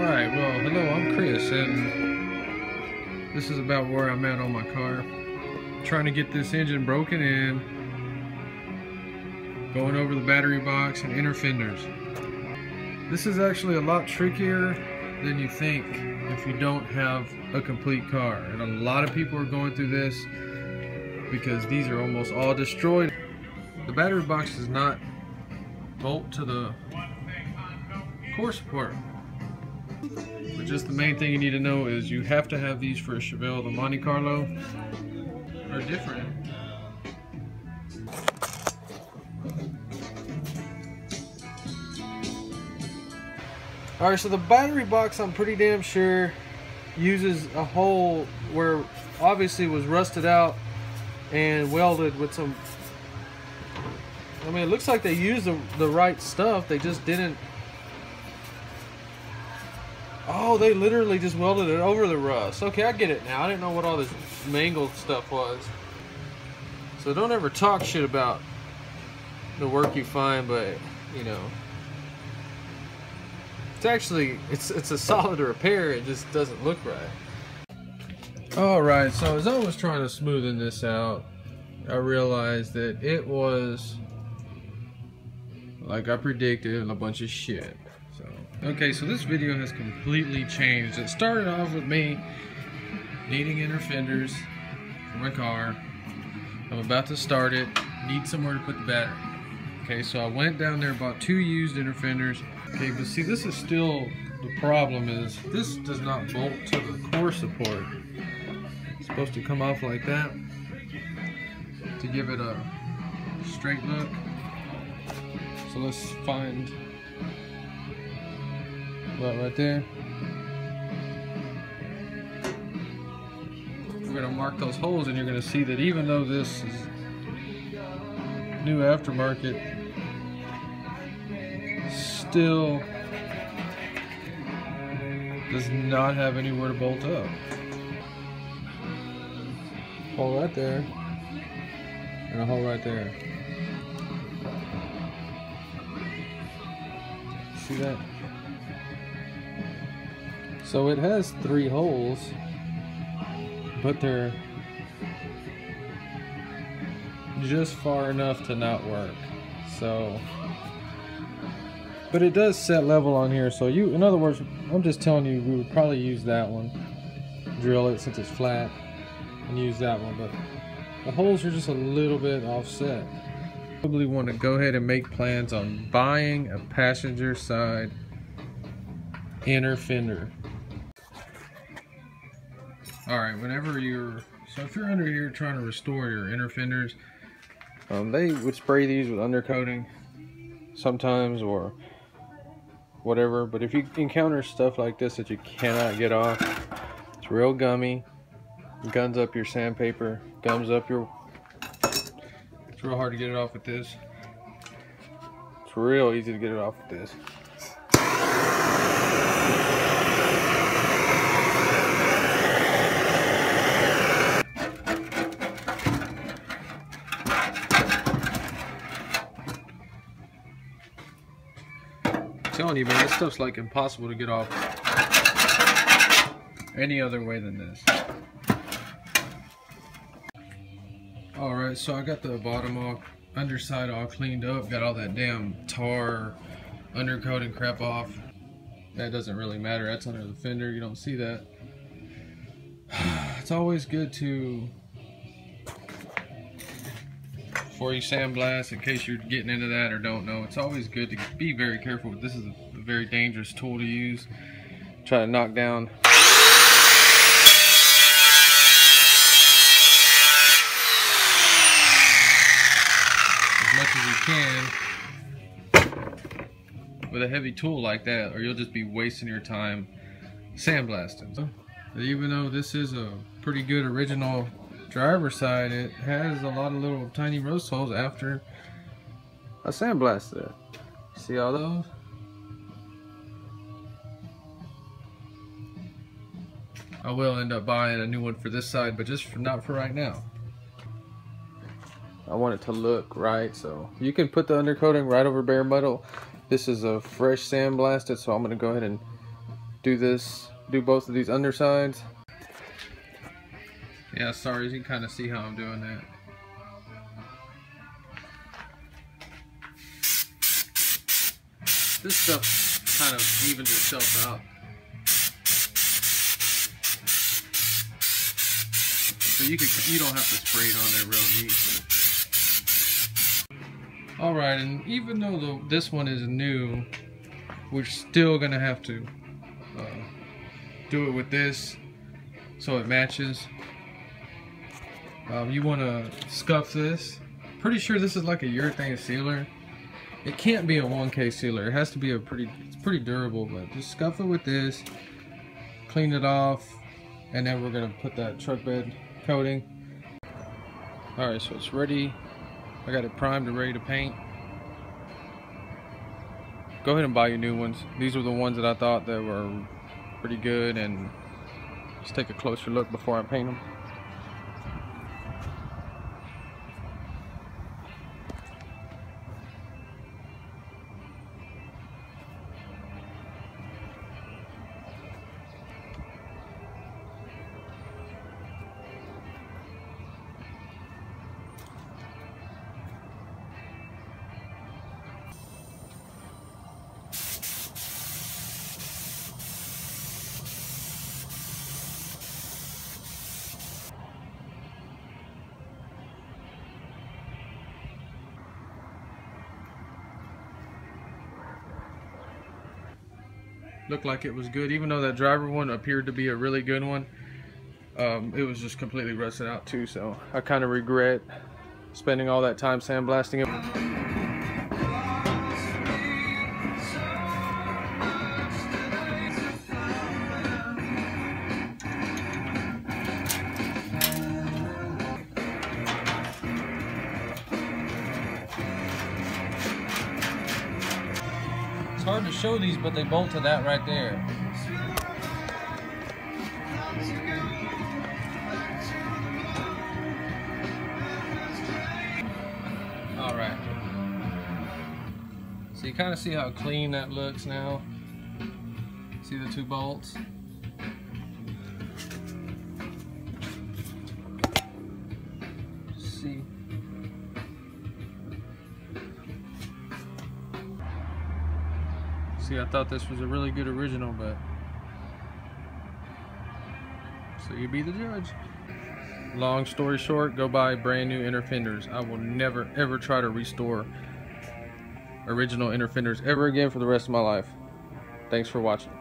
Alright, well, hello, I'm Chris, and this is about where I'm at on my car. I'm trying to get this engine broken in, going over the battery box and inner fenders. This is actually a lot trickier than you think if you don't have a complete car. And a lot of people are going through this because these are almost all destroyed. The battery box does not bolt to the core support. But just the main thing you need to know is you have to have these for a Chevelle. The Monte Carlo are different. Alright, so the battery box, I'm pretty damn sure, uses a hole where obviously it was rusted out and welded with some... I mean, it looks like they used the right stuff, they just didn't... Oh, they literally just welded it over the rust. Okay, I get it now. I didn't know what all this mangled stuff was. So don't ever talk shit about the work you find, but, you know, it's actually, it's a solid repair. It just doesn't look right. Alright, so as I was trying to smoothen this out, I realized that it was, like I predicted, a bunch of shit. Okay, so this video has completely changed. It started off with me needing inner fenders for my car. I'm about to start it, need somewhere to put the battery. Okay, so I went down there, bought 2 used inner fenders. Okay, but see, this is still the problem, is this does not bolt to the core support. It's supposed to come off like that to give it a straight look. So let's find right there. We're going to mark those holes, and you're going to see that even though this is new aftermarket, still does not have anywhere to bolt up. Hole right there, and a hole right there. See that? So it has 3 holes, but they're just far enough to not work. So, but it does set level on here. So you, in other words, I'm just telling you, we would probably use that one, drill it since it's flat, and use that one. But the holes are just a little bit offset. Probably want to go ahead and make plans on buying a passenger side inner fender. Alright, whenever if you're under here trying to restore your inner fenders, they would spray these with undercoating sometimes or whatever, but if you encounter stuff like this that you cannot get off, it's real gummy, guns up your sandpaper, gums up your... It's real hard to get it off with this. It's real easy to get it off with this. I'm telling you, man, this stuff's like impossible to get off any other way than this. Alright, so I got the bottom underside all cleaned up, got all that damn tar undercoating crap off. That doesn't really matter, that's under the fender, you don't see that. It's always good to, before you sandblast, in case you're getting into that or don't know, it's always good to be very careful. This is a very dangerous tool to use. Try to knock down as much as you can with a heavy tool like that, or you'll just be wasting your time sandblasting. Even though this is a pretty good original driver's side, it has a lot of little tiny rust holes after I sandblasted it. See all those? I will end up buying a new one for this side, but just not for right now. I want it to look right, so you can put the undercoating right over bare metal. This is a fresh sandblasted, so I'm going to go ahead and do both of these undersides. Yeah, sorry, you can kind of see how I'm doing that. This stuff kind of evens itself out. So you don't have to spray it on there real neat. Alright, and even though this one is new, we're still gonna have to do it with this so it matches. You want to scuff this. Pretty sure this is like a urethane sealer. It can't be a 1K sealer. It has to be it's pretty durable, but just scuff it with this, clean it off, and then we're gonna put that truck bed coating. Alright, so it's ready. I got it primed and ready to paint. Go ahead and buy your new ones. These were the ones that I thought that were pretty good, and just take a closer look before I paint them. Looked like it was good, even though that driver one appeared to be a really good one. It was just completely rusted out too, so I kind of regret spending all that time sandblasting it. It's hard to show these, but they bolt to that right there. Alright. So you kind of see how clean that looks now. See the two bolts? See. See, I thought this was a really good original, but so you be the judge. Long story short, go buy brand new inner fenders. I will never ever try to restore original inner fenders ever again for the rest of my life. Thanks for watching.